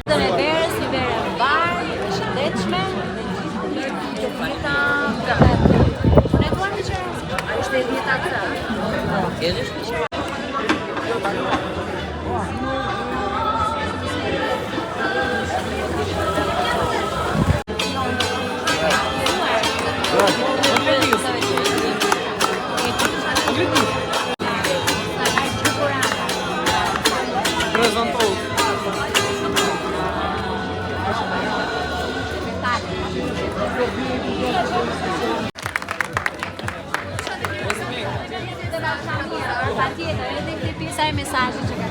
E verës, një verë në barë, të shëndetshme, të vita... Ne duar një qërë? A ishte e vita të? Edhe shë një patjetër, edhe këtë pjesa e mesazhit që ka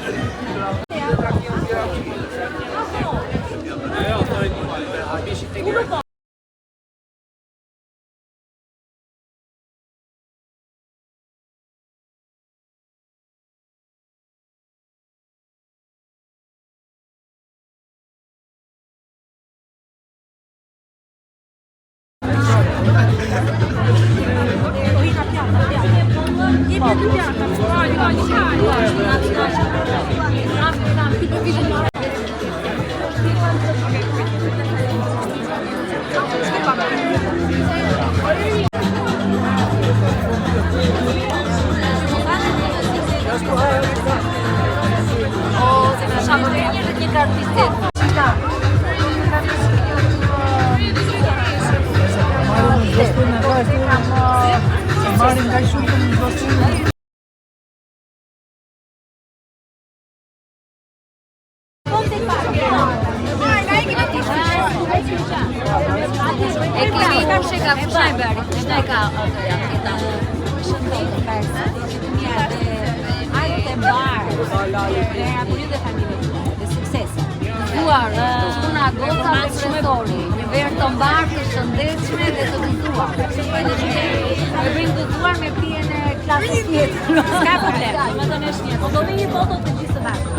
Puna gota me shëndori, një verë të mbarë të shëndetshme dhe të gëzuar. E bëjmë gëzuar me pijen e klasës tjetër. S'ka problem, më të nesh një. Po do me një foto të gjithë së bashkë.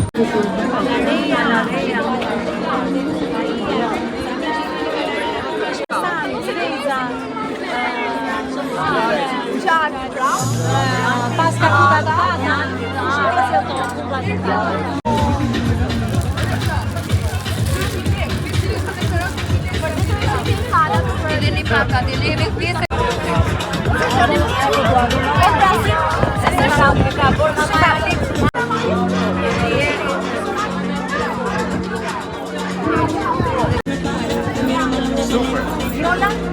La reja. Pasta kutata, Paka di leve pjesë.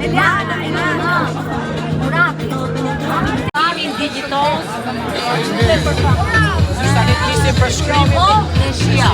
Eliana. Murati. Amin digitos. Sa ne kishte për shkrimin Dhe shia.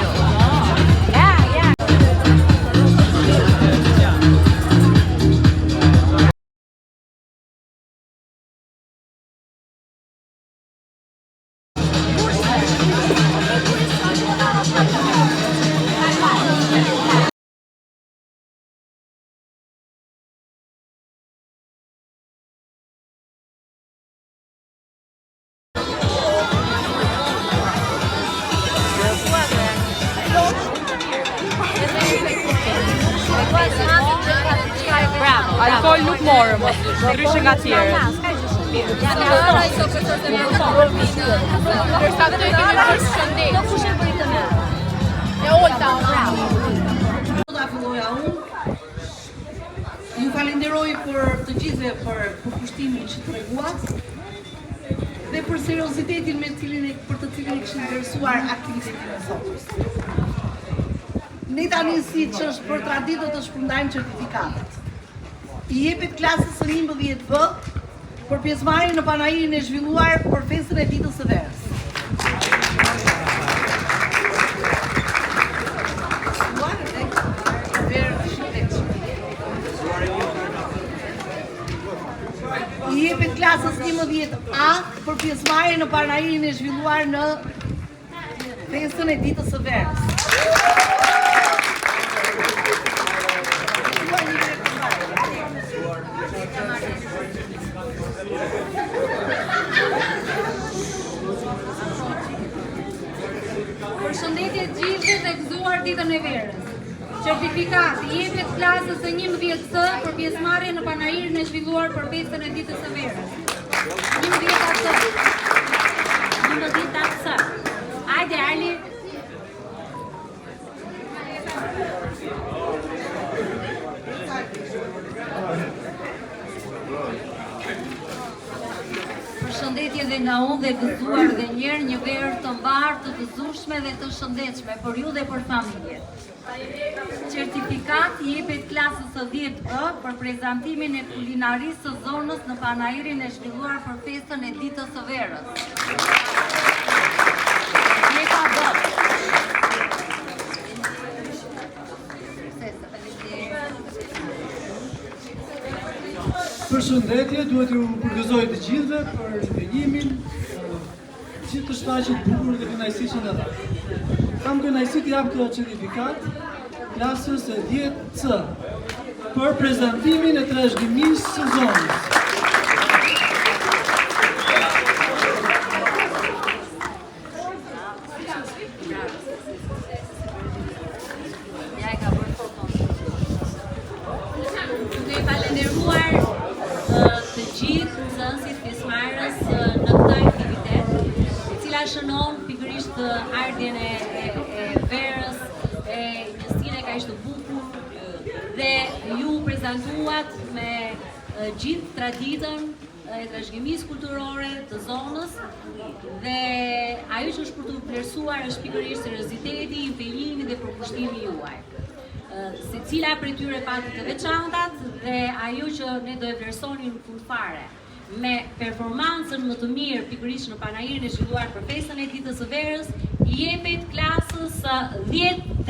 Alkool nuk morë, ndryshe nga tjerë. Ju falenderoj për të gjithëve për përkushtimin që treguat dhe për seriozitetin për të cilin e kishin vlerësuar aktivitetin e sotës. Ne tani siç është për traditë do të shpërndajmë certifikatet. I jepet klasës së 11B për pjesëmarrjen në panajirin e zhvilluar për festën e ditës së verës. I jepet klasës 11A për pjesëmarrjen në panajirin e zhvilluar në festën e ditës së verës. Certifikat i jepet klasës së 11C për pjesëmarrje në panairin e zhvilluar për festën e ditës së verës. 11AC. 11AC. Hajde Ali. Përshëndetje dhe nga unë dhe gëzuar dhe njerë një verë të mbarë, të gëzushme dhe të shëndetshme për ju dhe për familjet. Certifikat i jepet klasës së 10E për prezantimin e kulinarisë së zonës në panairin e zhvilluar për festën e ditës së verës. Jepa B. Përshëndetje, duhet ju përgëzoj të gjithëve për impenjimin, gjithë të shfaqjet bukur dhe kënaqësinë e dhënë. Kam kënaqësi të jap këtë certifikat klasës së 10C për prezantimin e trashëgimisë së zonës. Duke falenderuar të gjithë nxënësit pjesëmarrës në këtë aktivitet, e cila shënon pikërisht ardhjen e verës, njësinë e kaq të bukur dhe ju prezantuat me gjithë traditën e trashëgimisë kulturore të zonës dhe ajo që është për të vlerësuar është pikërisht serioziteti, impenjimi dhe përkushtimi juaj. Secila prej tyre pati të veçantat dhe ajo që ne do e vlerësonin në fund fare me performancën më të mirë pikërisht në panairin e zhvilluar për festën e ditës së verës i jepet klasës 10D.